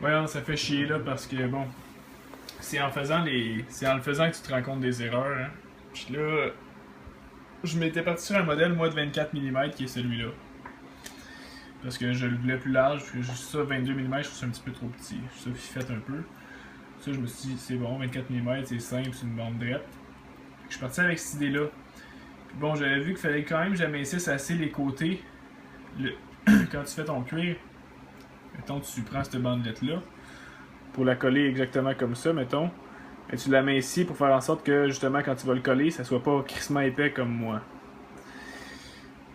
Ouais, non, ça fait chier là parce que bon, c'est en faisant que tu te rends compte des erreurs. Hein. Puis là, je m'étais parti sur un modèle moi de 24 mm qui est celui-là. Parce que je le voulais plus large, puis juste ça, 22 mm, je trouve ça un petit peu trop petit. Je trouve ça fifette un peu. Ça, je me suis dit, c'est bon, 24 mm, c'est simple, c'est une bande droite. Je suis parti avec cette idée-là. Puis bon, j'avais vu qu'il fallait quand même que j'amincisse assez les côtés. Le... Quand tu fais ton cuir, mettons, tu prends cette bandelette-là, pour la coller exactement comme ça, mettons, et tu l'amincis pour faire en sorte que, justement, quand tu vas le coller, ça soit pas crissement épais comme moi.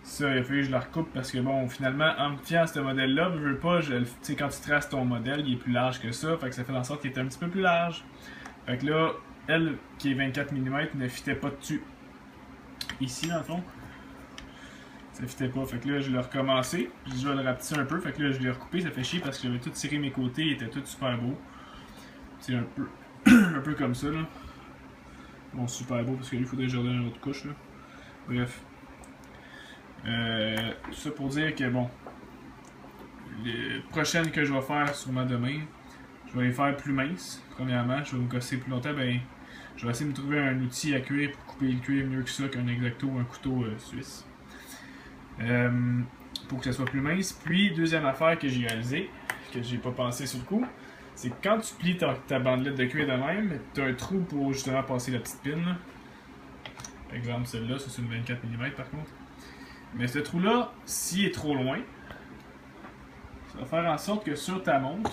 Ça, il a fallu que je la recoupe parce que, bon, finalement, en me fiant à ce modèle-là, je veux pas, tu sais, quand tu traces ton modèle, il est plus large que ça, fait que ça fait en sorte qu'il est un petit peu plus large. Fait que là, elle, qui est 24 mm, ne fitait pas dessus. Ici, dans le fond, ça fitait pas. Fait que là, je l'ai recommencé. Je vais le rapetisser un peu. Fait que là, je l'ai recoupé. Ça fait chier parce que j'avais tout tiré mes côtés. Il était tout super beau. C'est un peu, un peu comme ça, là. Bon, super beau parce que lui, il faudrait que je redonne une autre couche, là. Bref. Tout ça pour dire que, bon, les prochaines que je vais faire sûrement demain, je vais les faire plus minces. Premièrement, je vais me casser plus longtemps. Ben, je vais essayer de me trouver un outil à cuir pour couper le cuir mieux que ça qu'un exacto ou un couteau suisse. Pour que ça soit plus mince. Puis, deuxième affaire que j'ai réalisé, que j'ai pas pensé sur le coup, c'est que quand tu plies ta bandelette de cuir de même, tu as un trou pour justement passer la petite pine. Là. Par exemple, celle-là, ça c'est une 24 mm par contre. Mais ce trou-là, s'il est trop loin, ça va faire en sorte que sur ta montre,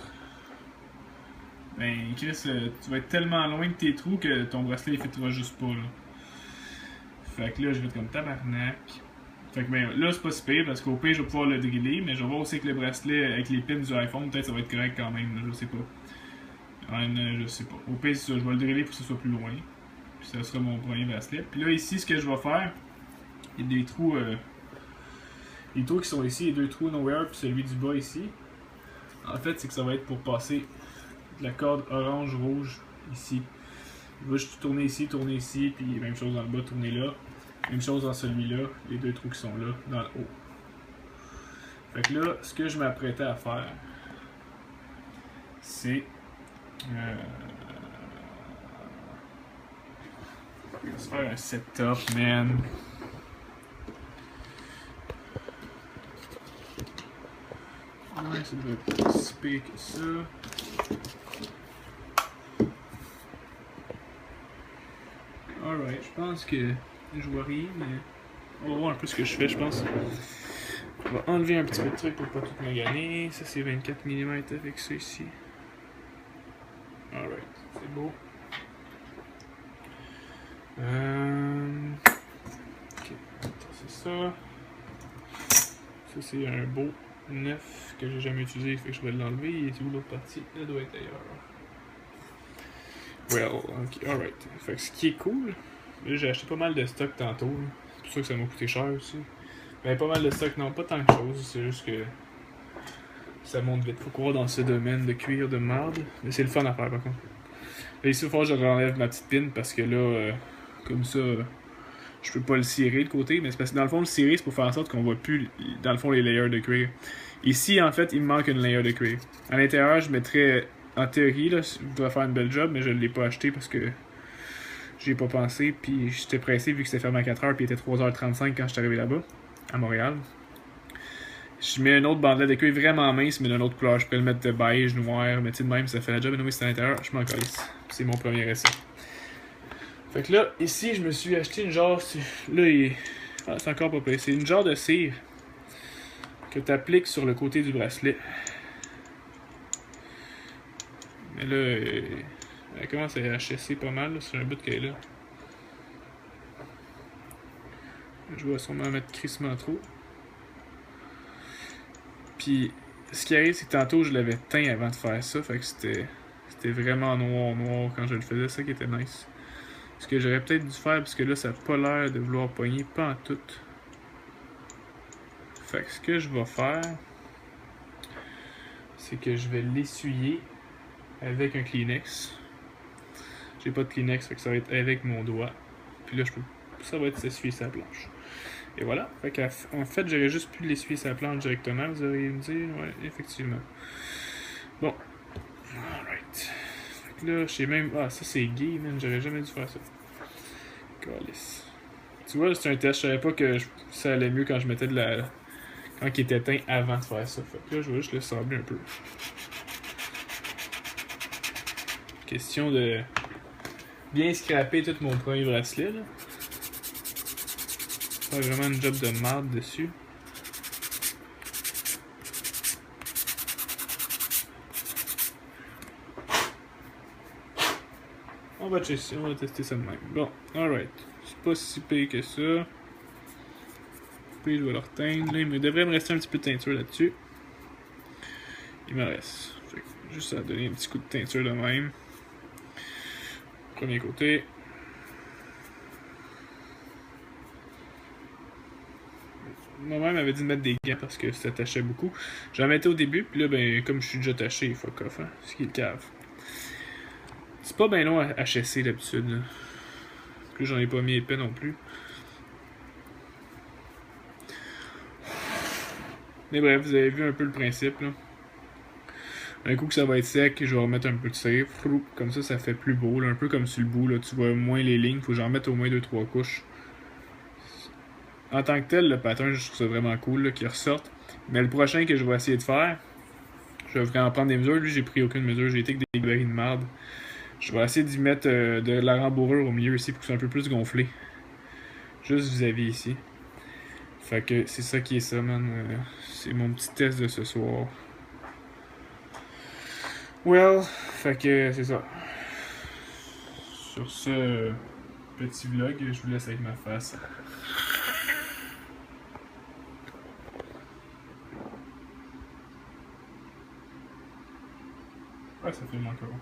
ben, Chris, tu vas être tellement loin de tes trous que ton bracelet il fêtera juste pas. Là. Fait que là, je vais être comme tabarnak. Fait que ben, là, c'est pas si pire parce qu'au pire, je vais pouvoir le driller, mais je vais voir aussi que le bracelet avec les pins du iPhone, peut-être ça va être correct quand même, là, je sais pas. Je sais pas. Au pire, ça, je vais le driller pour que ce soit plus loin. Puis ça sera mon premier bracelet. Puis là, ici, ce que je vais faire, il y a des trous. Les trous qui sont ici, les deux trous nowhere, puis celui du bas ici. En fait, c'est que ça va être pour passer de la corde orange-rouge ici. Je vais juste tourner ici, puis même chose dans le bas, tourner là. Même chose dans celui-là, les deux trous qui sont là, dans le haut. Fait que là, ce que je m'apprêtais à faire, c'est... on va se faire un setup, man. Ouais, ça doit être si pire que ça. Alright, je pense que je vois rien, mais on va voir un peu ce que je fais, je pense. On va enlever un petit peu de truc pour pas tout maganer. Ça, c'est 24 mm avec ça ici. Alright, c'est beau. Ok, c'est ça. Ça, c'est un beau neuf que j'ai jamais utilisé, fait que je vais l'enlever. Il est où l'autre partie? Elle doit être ailleurs. Well, ok, alright. Fait que ce qui est cool, là, j'ai acheté pas mal de stock tantôt. C'est pour ça que ça m'a coûté cher aussi. Ben, pas mal de stock, non, pas tant de choses. C'est juste que ça monte vite. Faut courir dans ce domaine de cuir de marde. Mais c'est le fun à faire par contre. Là, ici, il va falloir que je enlève ma petite pin parce que là, comme ça, je peux pas le cirer de côté. Mais c'est parce que dans le fond, le cirer, c'est pour faire en sorte qu'on voit plus, dans le fond, les layers de cuir. Ici, en fait, il me manque une layer de cuir. À l'intérieur, je mettrais. En théorie, là, je dois faire une belle job, mais je ne l'ai pas acheté parce que j'y ai pas pensé. Puis j'étais pressé vu que c'était fermé à 4h, puis il était 3h35 quand je suis arrivé là-bas, à Montréal. Je mets une autre bandelette de cuir vraiment mince, mais d'une autre couleur. Je pourrais le mettre de beige, noir, mais tu sais, de même, ça fait la job. Et oui, c'est à l'intérieur, je m'en calisse. C'est mon premier essai. Fait que là, ici, je me suis acheté une genre. Là, c'est encore pas pire. C'est une genre de cire que tu appliques sur le côté du bracelet. Mais là, elle commence à HSC pas mal, c'est un bout qu'elle est là. Je vais sûrement mettre crissement trop. Puis, ce qui arrive, c'est que tantôt, je l'avais teint avant de faire ça, fait que c'était vraiment noir quand je le faisais, ça qui était nice. Ce que j'aurais peut-être dû faire, parce que là, ça n'a pas l'air de vouloir pogner, pas en tout. Fait que ce que je vais faire, c'est que je vais l'essuyer avec un Kleenex. J'ai pas de Kleenex, fait que ça va être avec mon doigt. Puis là, ça va être s'essuyer sa planche. Et voilà. Fait qu'en fait, j'aurais juste pu l'essuyer sa planche directement, vous auriez me dire. Ouais, effectivement. Bon. là, je sais même. Ah, ça c'est gay, man. J'aurais jamais dû faire ça. Calice. Tu vois, c'est un test. Je savais pas que ça allait mieux quand je mettais de la. Quand il était éteint avant de faire ça. Fait que là, je vais juste le sabler un peu. Question de bien scraper tout mon premier bracelet, là. Faire vraiment une job de marde dessus. On va tester ça de même. Bon, alright. C'est pas si pire que ça. Puis je vais le reteindre. Là, il devrait me rester un petit peu de teinture là-dessus. Il me reste. Fait que juste à donner un petit coup de teinture de même. Premier côté. Ma mère m'avait dit de mettre des gants parce que ça tachait beaucoup. J'en mettais au début, puis là, ben, comme je suis déjà taché, fuck off, hein. Ce qui est le cave. C'est pas bien long à chasser d'habitude, là. Plus j'en ai pas mis épais non plus. Mais bref, vous avez vu un peu le principe, là. Un coup que ça va être sec, je vais remettre un peu de cire. Comme ça fait plus beau, là. Un peu comme sur le bout, là. Tu vois moins les lignes. Faut que j'en mette au moins 2-3 couches. En tant que tel, le pattern, je trouve ça vraiment cool, là, qu'il ressorte. Mais le prochain que je vais essayer de faire, je vais vraiment prendre des mesures. Lui, j'ai pris aucune mesure. J'ai été avec des gabarits de marde. Je vais essayer d'y mettre de la rembourrure au milieu ici pour que ce soit un peu plus gonflé. Juste vis-à-vis ici. Fait que c'est ça qui est ça, man. C'est mon petit test de ce soir. Well, fait que c'est ça. Sur ce petit vlog, je vous laisse avec ma face. Ouais, ça fait encore.